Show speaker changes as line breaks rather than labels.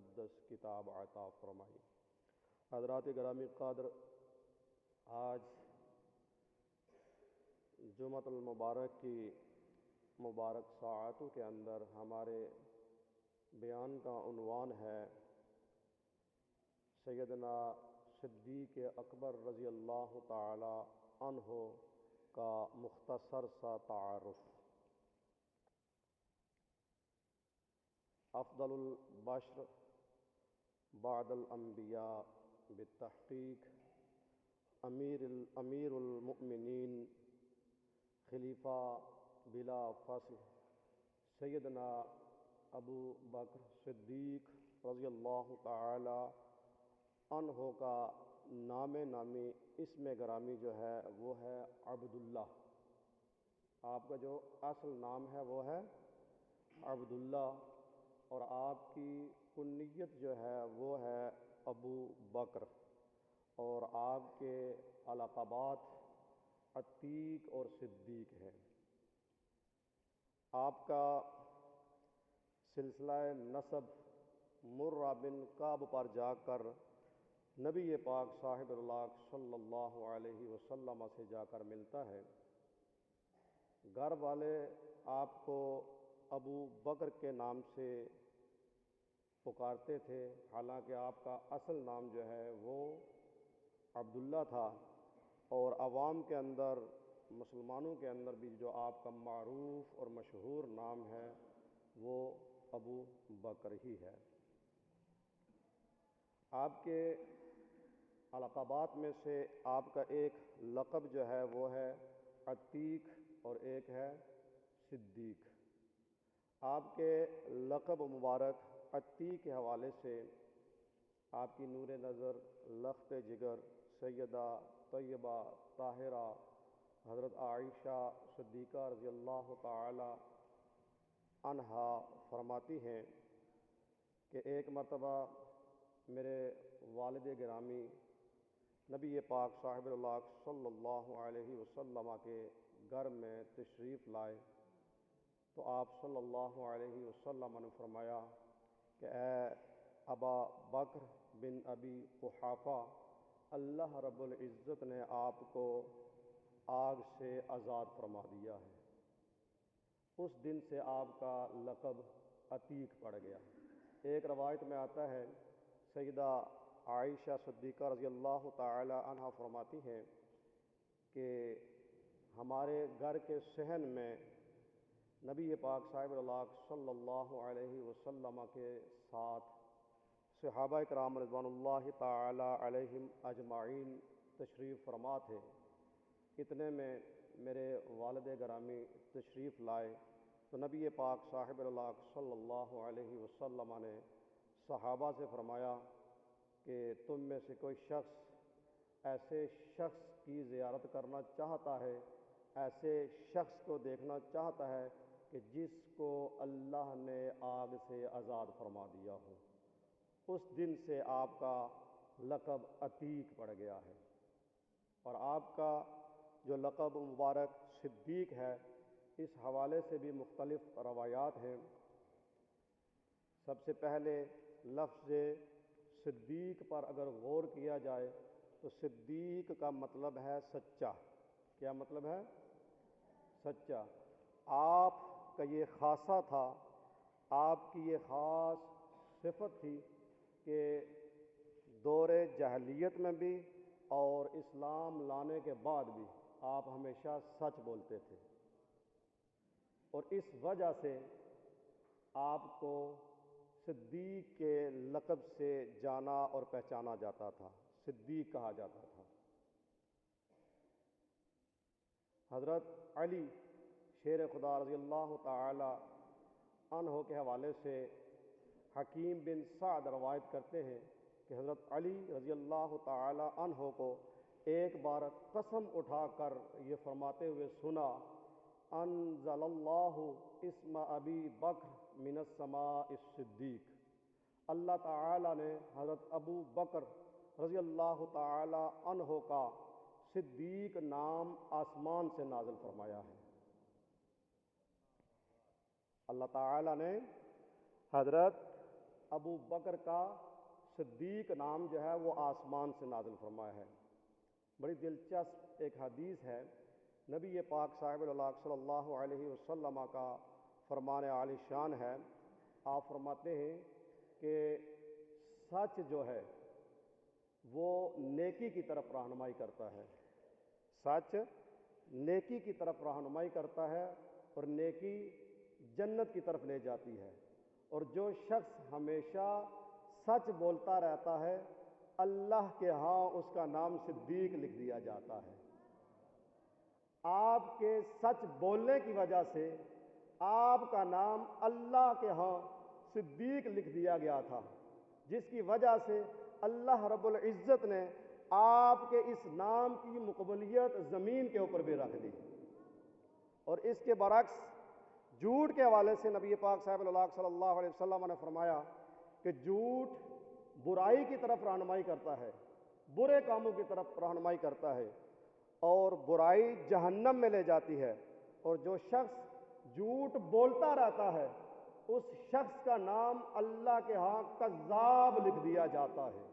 مقدس کتاب عطا فرمائی۔ حضرات گرامی قدر، آج جمعۃ المبارک کی مبارک ساعتوں کے اندر ہمارے بیان کا عنوان ہے سیدنا صدیق اکبر رضی اللہ تعالی عنہ کا مختصر سا تعارف۔ افضل البشر بعد الانبیاء بالتحقیق امیر المؤمنین خلیفہ بلا فصل سیدنا ابو بکر صدیق رضی اللہ تعالی عنہ کا نام نامی اسم گرامی جو ہے وہ ہے عبداللہ۔ آپ کا جو اصل نام ہے وہ ہے عبداللہ، اور آپ کی کنیت جو ہے وہ ہے ابو بکر، اور آپ کے القابات عتیق اور صدیق ہیں۔ آپ کا سلسلہ نسب مرہ بن کعب پر جا کر نبی پاک صاحب اللہ صلی اللہ علیہ وسلم سے جا کر ملتا ہے۔ گھر والے آپ کو ابو بکر کے نام سے پکارتے تھے، حالانکہ آپ کا اصل نام جو ہے وہ عبداللہ تھا، اور عوام کے اندر، مسلمانوں کے اندر بھی جو آپ کا معروف اور مشہور نام ہے وہ ابو بکر ہی ہے۔ آپ کے القابات میں سے آپ کا ایک لقب جو ہے وہ ہے عتیق اور ایک ہے صدیق۔ آپ کے لقب مبارک عتیق کے حوالے سے آپ کی نور نظر، لخت جگر سیدہ طیبہ طاہرہ حضرت عائشہ صدیقہ رضی اللہ تعالی عنہا فرماتی ہیں کہ ایک مرتبہ میرے والد گرامی نبی پاک صاحب اللہ صلی اللہ علیہ وسلم کے گھر میں تشریف لائے تو آپ صلی اللہ علیہ وسلم نے فرمایا کہ اے ابا بکر بن ابی قحافہ، اللہ رب العزت نے آپ کو آگ سے آزاد فرما دیا ہے۔ اس دن سے آپ کا لقب عتیق پڑ گیا۔ ایک روایت میں آتا ہے، سیدہ عائشہ صدیقہ رضی اللہ تعالی عنہ فرماتی ہیں کہ ہمارے گھر کے صحن میں نبی پاک صاحب اللہ صلی اللہ علیہ وسلم کے ساتھ صحابہ کرام رضوان اللہ تعالی علیہم اجمعین تشریف فرما تھے۔ اتنے میں میرے والد گرامی تشریف لائے تو نبی پاک صاحب اللہ صلی اللہ علیہ وسلم نے صحابہ سے فرمایا کہ تم میں سے کوئی شخص ایسے شخص کی زیارت کرنا چاہتا ہے، ایسے شخص کو دیکھنا چاہتا ہے کہ جس کو اللہ نے آگ سے آزاد فرما دیا ہو۔ اس دن سے آپ کا لقب عتیق پڑ گیا ہے، اور آپ کا جو لقب مبارک صدیق ہے اس حوالے سے بھی مختلف روایات ہیں۔ سب سے پہلے لفظ صدیق پر اگر غور کیا جائے تو صدیق کا مطلب ہے سچا۔ کیا مطلب ہے؟ سچا۔ آپ کا یہ خاصہ تھا، آپ کی یہ خاص صفت تھی کہ دور جاہلیت میں بھی اور اسلام لانے کے بعد بھی آپ ہمیشہ سچ بولتے تھے، اور اس وجہ سے آپ کو صدیق کے لقب سے جانا اور پہچانا جاتا تھا، صدیق کہا جاتا تھا۔ حضرت علی شیر خدا رضی اللہ تعالی عنہ کے حوالے سے حکیم بن سعد روایت کرتے ہیں کہ حضرت علی رضی اللہ تعالی عنہ کو ایک بار قسم اٹھا کر یہ فرماتے ہوئے سنا، انزل اللہ اسم ابی بکر من السماء الصدیق، اللہ تعالی نے حضرت ابو بکر رضی اللہ تعالی عنہ کا صدیق نام آسمان سے نازل فرمایا ہے۔ اللہ تعالی نے حضرت ابو بکر کا صدیق نام جو ہے وہ آسمان سے نازل فرمایا ہے۔ بڑی دلچسپ ایک حدیث ہے، نبی پاک صاحب اللہ صلی اللہ علیہ وسلم کا فرمان عالی شان ہے۔ آپ فرماتے ہیں کہ سچ جو ہے وہ نیکی کی طرف رہنمائی کرتا ہے، سچ نیکی کی طرف رہنمائی کرتا ہے اور نیکی جنت کی طرف لے جاتی ہے، اور جو شخص ہمیشہ سچ بولتا رہتا ہے اللہ کے ہاں اس کا نام صدیق لکھ دیا جاتا ہے۔ آپ کے سچ بولنے کی وجہ سے آپ کا نام اللہ کے ہاں صدیق لکھ دیا گیا تھا، جس کی وجہ سے اللہ رب العزت نے آپ کے اس نام کی مقبولیت زمین کے اوپر بھی رکھ دی۔ اور اس کے برعکس جھوٹ کے حوالے سے نبی پاک صاحب صلی اللہ علیہ وسلم نے فرمایا کہ جھوٹ برائی کی طرف رہنمائی کرتا ہے، برے کاموں کی طرف رہنمائی کرتا ہے، اور برائی جہنم میں لے جاتی ہے، اور جو شخص جھوٹ بولتا رہتا ہے اس شخص کا نام اللہ کے ہاں کذاب لکھ دیا جاتا ہے۔